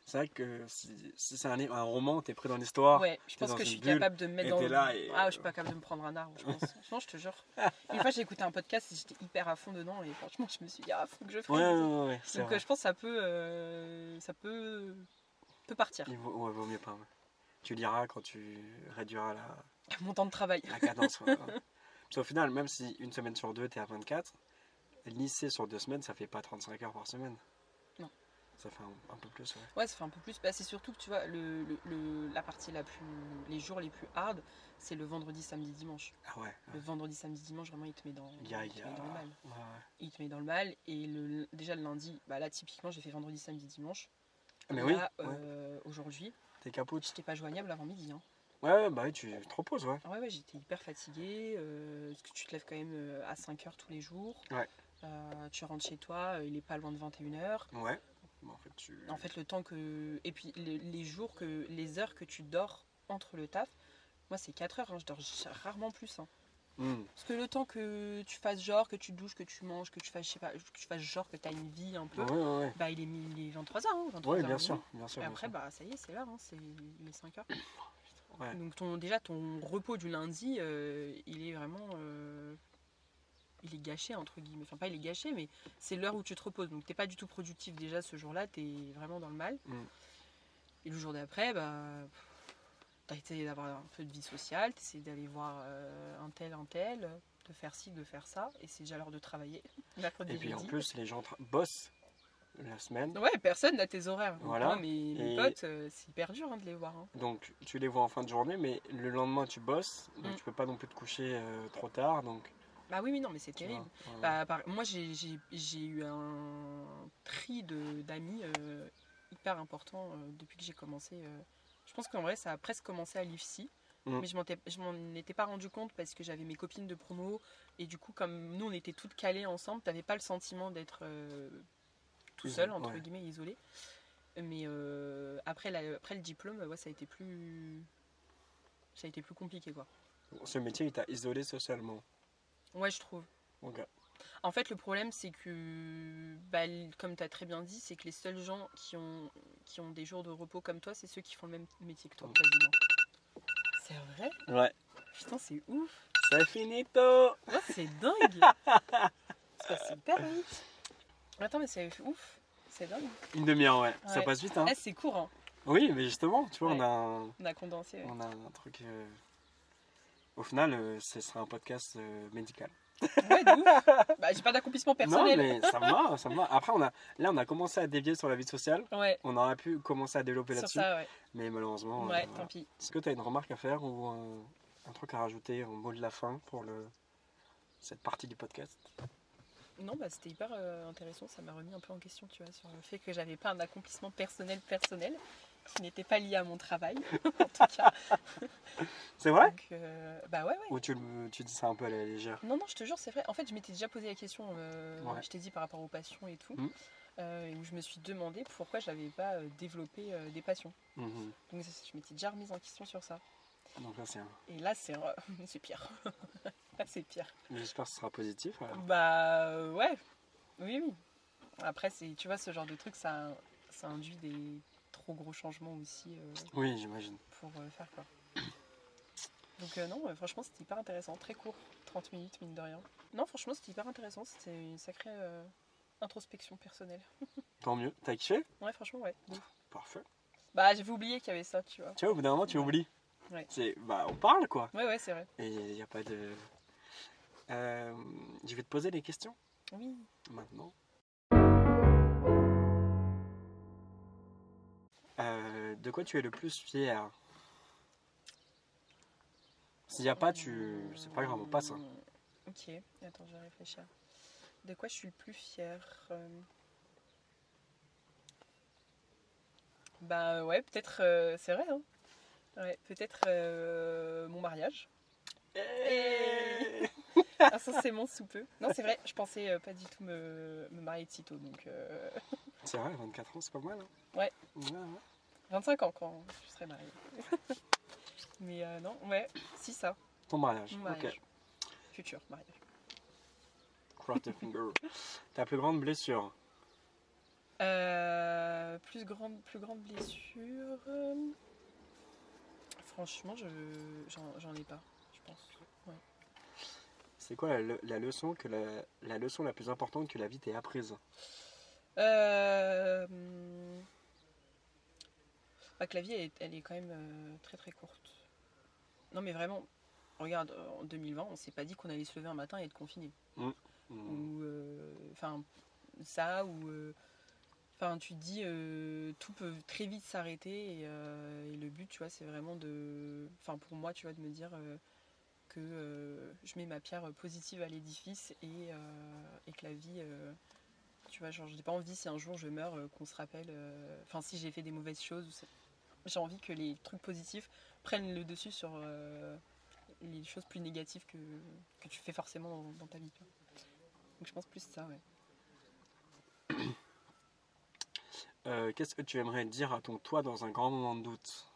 C'est vrai que si c'est un roman, t'es pris dans l'histoire. Ouais, je t'es pense dans que je une suis bulle, capable de me mettre et dans t'es le. là et, Ah, je suis pas capable de me prendre un arbre, je pense. Non, je te jure. Une fois, j'ai écouté un podcast et j'étais hyper à fond dedans et franchement, je me suis dit, ah, faut que je fasse. Ouais, c'est Donc, vrai. je pense que ça peut partir. Vaut mieux pas. Ouais. Tu liras quand tu réduiras Mon temps de travail. la cadence. Ouais. Parce qu'au final, même si une semaine sur deux, t'es à 24, lycée sur 2 semaines, ça fait pas 35 heures par semaine. Non. Ça fait un peu plus, ouais. Ouais, ça fait un peu plus. Bah, c'est surtout que tu vois, la partie les jours les plus hard, c'est le vendredi, samedi, dimanche. Ah ouais. Le vendredi, samedi, dimanche, vraiment, il te met dans, il te met dans le mal. Ouais. Il te met dans le mal. Et déjà le lundi, bah là, typiquement, j'ai fait vendredi, samedi, dimanche. Mais là, oui. Aujourd'hui, T'es capote. j'étais pas joignable avant midi. Hein. Ouais, bah oui, tu te reposes, ouais. Ouais, j'étais hyper fatiguée. Parce que tu te lèves quand même à 5h tous les jours. Ouais. Tu rentres chez toi, il est pas loin de 21h. Ouais. Bon, en fait, le temps que. Et puis, les heures que tu dors entre le taf, moi, c'est 4 heures. Hein, je dors rarement plus. Hein. Parce que le temps que tu fasses genre, que tu douches, que tu manges, que tu fasses, je sais pas, que tu fasses genre que tu as une vie un peu, ouais. bah il est 23h. Hein, 23h Ouais, bien sûr. Et après, bah ça y est, c'est l'heure, hein, c'est les 5h. Ouais. Donc, déjà, ton repos du lundi, il est vraiment. Il est gâché, entre guillemets. Enfin, pas il est gâché, mais c'est l'heure où tu te reposes. Donc, t'es pas du tout productif déjà ce jour-là, t'es vraiment dans le mal. Et le jour d'après, bah. T'as essayé d'avoir un peu de vie sociale, t'as essayé d'aller voir un tel, de faire ci, de faire ça, et c'est déjà l'heure de travailler. Et puis en plus, les gens bossent la semaine. Ouais, personne n'a tes horaires. Voilà. Moi, mes potes, c'est hyper dur de les voir. Hein. Donc tu les vois en fin de journée, mais le lendemain tu bosses, donc tu peux pas non plus te coucher trop tard. Donc... Bah oui, non, mais c'est terrible. Moi, j'ai eu un tri d'amis hyper important depuis que j'ai commencé. Je pense qu'en vrai, ça a presque commencé à l'IFSI. Mais je m'en étais pas rendu compte parce que j'avais mes copines de promo. Et du coup, comme nous, on était toutes calées ensemble, t'avais pas le sentiment d'être tout seul, entre guillemets, isolé. Mais après le diplôme, ouais, ça a été plus compliqué, quoi. Ce métier, il t'a isolé socialement. Ouais, je trouve. Okay. En fait, le problème, c'est que, bah, comme tu as très bien dit, c'est que les seuls gens qui ont des jours de repos comme toi, c'est ceux qui font le même métier que toi, quasiment. C'est vrai? Ouais. Putain, c'est ouf. C'est finito. Oh, c'est dingue. C'est passé hyper vite. Attends, mais c'est ouf. C'est dingue. Une demi-heure, ouais. Ça passe vite, hein. C'est court, hein. Oui, mais justement, tu vois, on a condensé. Ouais. On a un truc... Au final, ce sera un podcast médical. Ouais, de ouf. Bah, j'ai pas d'accomplissement personnel. Non, mais ça me va. Après, on a commencé à dévier sur la vie sociale. Ouais. On aurait pu commencer à développer là-dessus. Ça, ouais. Mais malheureusement... Ouais, tant pis. Est-ce que tu as une remarque à faire ou Un truc à rajouter au mot de la fin pour cette partie du podcast? Non, bah, c'était hyper intéressant, ça m'a remis un peu en question, tu vois, sur le fait que j'avais pas un accomplissement personnel qui n'était pas lié à mon travail, en tout cas. C'est vrai? Donc, bah ouais. Ou tu dis ça un peu à la légère? Non, je te jure, c'est vrai. En fait, je m'étais déjà posé la question, Ouais. je t'ai dit par rapport aux passions et tout, Mm. où je me suis demandé pourquoi je n'avais pas développé des passions. Mhm. Donc je m'étais déjà remise en question sur ça. Donc là, c'est Et là, c'est c'est pire. Là, c'est pire. J'espère que ce sera positif. Alors. Bah ouais, oui. Après, tu vois, ce genre de truc, ça induit des trop gros changements aussi Oui, j'imagine. pour faire quoi. Donc non, franchement, c'était hyper intéressant, très court, 30 minutes, mine de rien. Non, franchement, c'était hyper intéressant, c'était une sacrée introspection personnelle. Tant mieux. T'as kiffé? Ouais, franchement, ouais. De ouf. Parfait. Bah, j'avais oublié qu'il y avait ça, tu vois. Tu vois, au bout d'un moment, tu Ouais. oublies. Ouais. On parle, quoi. Ouais, c'est vrai. Et il n'y a pas de... je vais te poser des questions Oui. maintenant. De quoi tu es le plus fier? S'il n'y a pas, c'est pas grave, on passe. Hein. Ok, attends, je vais réfléchir. De quoi je suis le plus fière Bah ouais, peut-être, c'est vrai, hein. Ouais, peut-être mon mariage. Hey Insensiblement sous peu. Non, c'est vrai, je pensais pas du tout me marier de sitôt, donc... C'est vrai, 24 ans, c'est pas mal. Hein. Ouais. 25 ans quand je serai mariée. Mais non, ouais, si ça, Ton mariage. mon mariage. Ok. Futur mariage. Cross the finger. Ta plus grande blessure? Plus grande blessure. Franchement, j'en ai pas, je pense. Ouais. C'est quoi la leçon la leçon la plus importante que la vie t'ait apprise? Bah, que la vie, elle est quand même très très courte. Non, mais vraiment, regarde, en 2020, on s'est pas dit qu'on allait se lever un matin et être confiné. Ou, enfin, ça, ou. Enfin, tu te dis, tout peut très vite s'arrêter et le but, tu vois, c'est vraiment de. Enfin, pour moi, tu vois, de me dire que je mets ma pierre positive à l'édifice et que la vie. Tu vois, genre, j'ai pas envie, si un jour je meurs, qu'on se rappelle. Enfin, si j'ai fait des mauvaises choses, j'ai envie que les trucs positifs prennent le dessus sur les choses plus négatives que tu fais forcément dans ta vie. Tu vois. Donc, je pense plus ça, ouais. Qu'est-ce que tu aimerais dire à ton toi dans un grand moment de doute?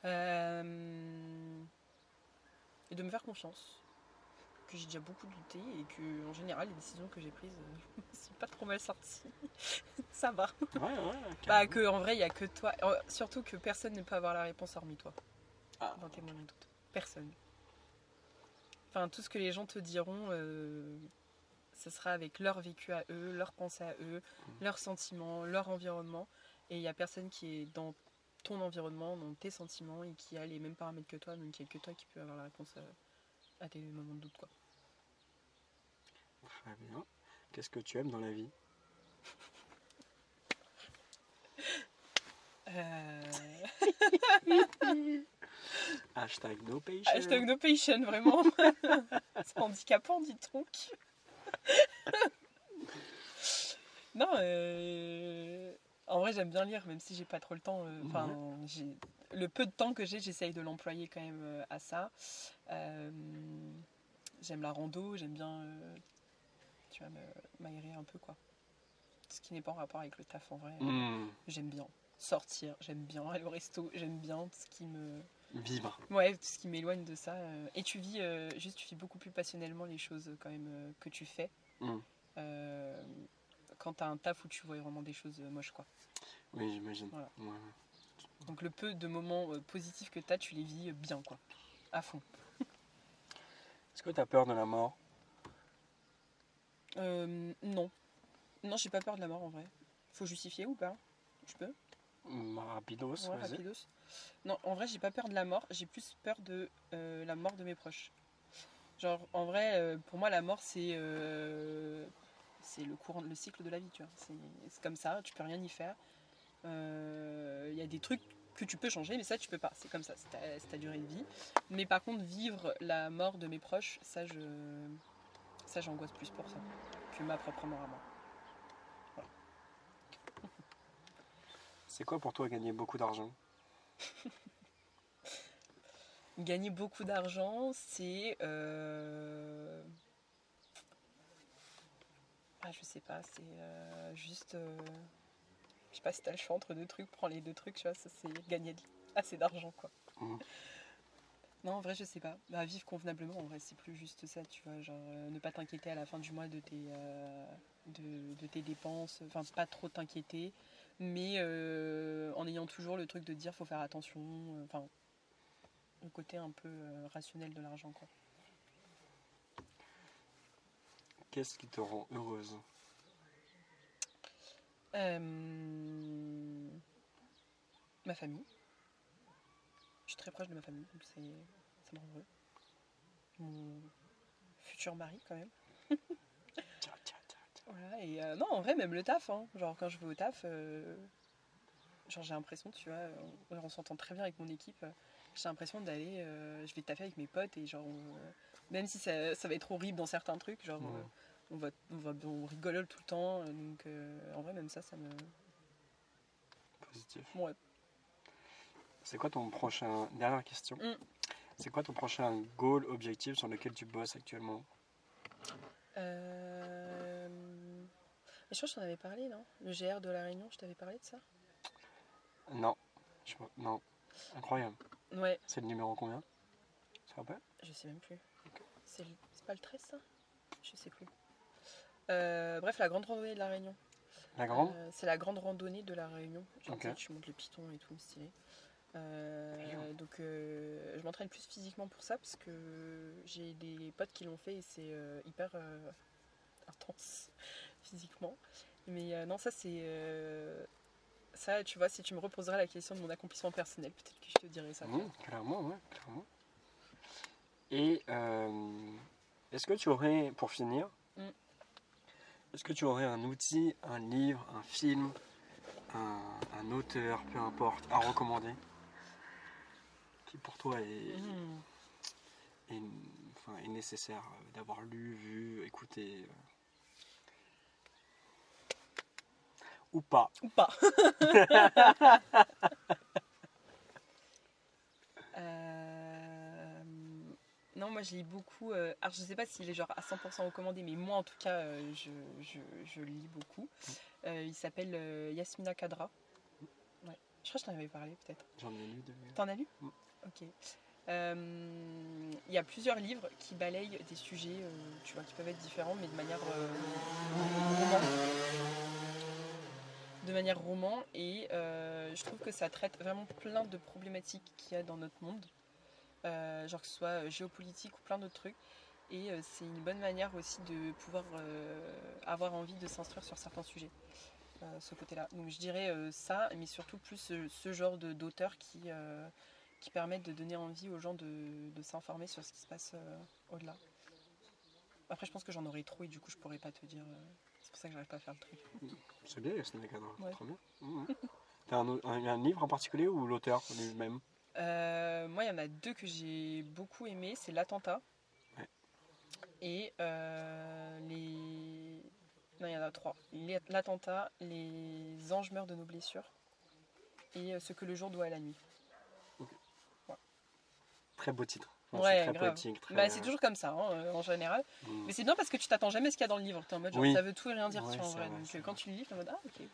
Et de me faire confiance. Que j'ai déjà beaucoup douté et que, en général, les décisions que j'ai prises sont pas trop mal sorties. Ça va. Ouais. Bah, que en vrai, il y a que toi. Surtout que personne ne peut avoir la réponse hormis toi. Ah. Dans tes moments de doute. Personne. Enfin, tout ce que les gens te diront, ce sera avec leur vécu à eux, leurs pensées à eux, leurs sentiments, leur environnement. Et il n'y a personne qui est dans ton environnement, dans tes sentiments et qui a les mêmes paramètres que toi, donc il n'y a que toi qui peut avoir la réponse à tes moments de doute, quoi. Très bien. Qu'est-ce que tu aimes dans la vie? Hashtag no patient. Hashtag no patient, vraiment. C'est handicapant, dit donc. Non, en vrai, j'aime bien lire, même si j'ai pas trop le temps. Enfin, le peu de temps que j'ai, j'essaye de l'employer quand même à ça. J'aime la rando, j'aime bien, tu vois, m'aérer un peu, quoi. Ce qui n'est pas en rapport avec le taf, en vrai. J'aime bien sortir, j'aime bien aller au resto, j'aime bien tout ce qui me... Vivre. Ouais, tout ce qui m'éloigne de ça. Et tu vis beaucoup plus passionnellement les choses quand même que tu fais. Quand t'as un taf où tu vois vraiment des choses moches, quoi. Oui, j'imagine. Voilà. Ouais. Donc le peu de moments positifs que t'as, tu les vis bien, quoi. À fond. Est-ce que t'as peur de la mort? Non. Non, j'ai pas peur de la mort en vrai. Faut justifier ou pas? Je peux? Rapidos, Ouais, vas-y. rapidos. Non, en vrai, j'ai pas peur de la mort. J'ai plus peur de la mort de mes proches. Genre, en vrai, pour moi, la mort, c'est le cycle de la vie, tu vois. C'est comme ça, tu peux rien y faire. Il y a des trucs que tu peux changer, mais ça tu peux pas, c'est comme ça, c'est ta durée de vie. Mais par contre, vivre la mort de mes proches, ça j'angoisse plus pour ça que ma propre mort à moi. Voilà. C'est quoi pour toi gagner beaucoup d'argent? Gagner beaucoup d'argent, c'est... Ah, je sais pas, c'est juste... Je sais pas si t'as le choix entre deux trucs, prends les deux trucs, tu vois, ça c'est gagner assez d'argent, quoi. Mmh. Non, en vrai, je sais pas. Bah, vivre convenablement, en vrai, c'est plus juste ça, tu vois. Genre, ne pas t'inquiéter à la fin du mois de tes dépenses. Enfin, pas trop t'inquiéter. Mais en ayant toujours le truc de dire, faut faire attention. Enfin, le côté un peu rationnel de l'argent, quoi. Qu'est-ce qui te rend heureuse? Ma famille. Je suis très proche de ma famille, donc ça me rend heureux. Mon futur mari, quand même. Voilà, et non, en vrai, même le taf, hein. Genre, quand je vais au taf, genre, j'ai l'impression, tu vois, on s'entend très bien avec mon équipe. J'ai l'impression d'aller, je vais taffer avec mes potes et genre, même si ça va être horrible dans certains trucs, genre, on rigole tout le temps. Donc, en vrai, même ça me... Positif. Ouais. C'est quoi ton prochain... Dernière question. C'est quoi ton prochain goal, objectif sur lequel tu bosses actuellement? Je crois que je t'en avais parlé, non? Le GR de La Réunion, je t'avais parlé de ça? Non. Non. Incroyable. Ouais. C'est le numéro combien? Tu te rappelles? Je sais même plus. Okay. C'est pas le 13, ça? Je sais plus. Bref, la grande randonnée de La Réunion. La grande? C'est la grande randonnée de La Réunion. Genre, okay. Tu montes le piton et tout, stylé. Donc je m'entraîne plus physiquement pour ça parce que j'ai des potes qui l'ont fait et c'est hyper intense physiquement. Mais non, ça c'est... ça, tu vois, si tu me reposerais la question de mon accomplissement personnel, peut-être que je te dirais ça. Clairement, ouais, clairement. Et est-ce que tu aurais, pour finir, est-ce que tu aurais un outil, un livre, un film, un auteur, peu importe, à recommander, qui pour toi est nécessaire d'avoir lu, vu, écouté ou pas? Ou pas. Non, moi je lis beaucoup. Alors je sais pas s'il est genre à 100% recommandé, mais moi en tout cas je lis beaucoup. Il s'appelle Yasmina Khadra. Ouais. Je crois que je t'en avais parlé peut-être. J'en ai lu. T'en as lu? Ok. Il y a plusieurs livres qui balayent des sujets, tu vois, qui peuvent être différents, mais de manière roman. De manière roman, et je trouve que ça traite vraiment plein de problématiques qu'il y a dans notre monde. Genre que ce soit géopolitique ou plein d'autres trucs, et c'est une bonne manière aussi de pouvoir avoir envie de s'instruire sur certains sujets, ce côté là. Donc je dirais ça, mais surtout plus ce genre d'auteurs qui permettent de donner envie aux gens de s'informer sur ce qui se passe au-delà. Après je pense que j'en aurais trop et du coup je pourrais pas te dire, c'est pour ça que j'arrive pas à faire le truc. C'est bien Yasmina Khadra, ouais. Très bien. T'as un livre en particulier ou l'auteur lui-même? Moi, il y en a deux que j'ai beaucoup aimé, c'est L'Attentat. Ouais. Et les... Non, il y en a trois. L'Attentat, Les anges meurent de nos blessures et Ce que le jour doit à la nuit. Okay. Ouais. Très beau titre. Ouais, c'est très grave. poétique. Très... Bah, c'est toujours comme ça, hein, en général. Mais c'est bien parce que tu t'attends jamais à ce qu'il y a dans le livre. T'es en mode, genre, ça veut tout et rien dire, en vrai. Donc quand tu le lis, t'es en mode, ah, ok. Ouais.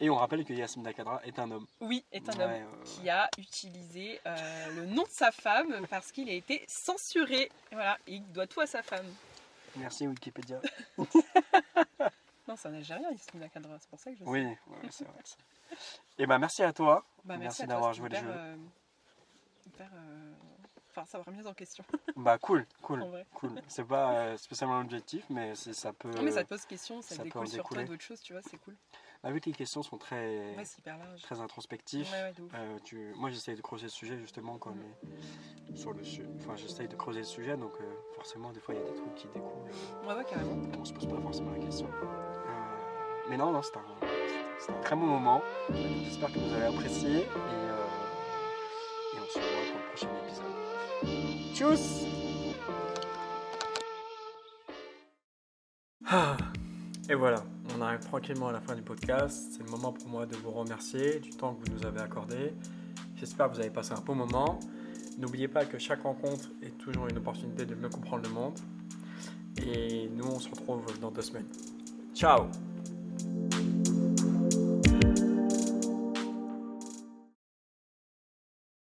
Et on rappelle que Yasmina Khadra est un homme. Oui, est un homme qui a utilisé le nom de sa femme parce qu'il a été censuré. Voilà, et il doit tout à sa femme. Merci Wikipédia. Non, c'est un Algérien, Yasmina Khadra, c'est pour ça que je sais. Oui, c'est vrai. Et bah merci à toi. Merci d'avoir joué le jeu. Enfin, ça va remis en question. Bah cool. C'est pas spécialement l'objectif, mais ça peut... Non, mais ça te pose question, ça découle sur toi d'autres choses, tu vois, c'est cool. Bah, vu que les questions sont très, très introspectives, moi j'essaye de creuser le sujet justement quand sur le enfin j'essaye de creuser le sujet, donc forcément des fois il y a des trucs qui découlent. Ouais, carrément. On se pose pas forcément la question. Mais non, c'était C'était un très bon moment. J'espère que vous avez apprécié et on se revoit pour le prochain épisode. Tchuss! Et voilà, on arrive tranquillement à la fin du podcast. C'est le moment pour moi de vous remercier du temps que vous nous avez accordé. J'espère que vous avez passé un bon moment. N'oubliez pas que chaque rencontre est toujours une opportunité de mieux comprendre le monde. Et nous, on se retrouve dans 2 semaines. Ciao!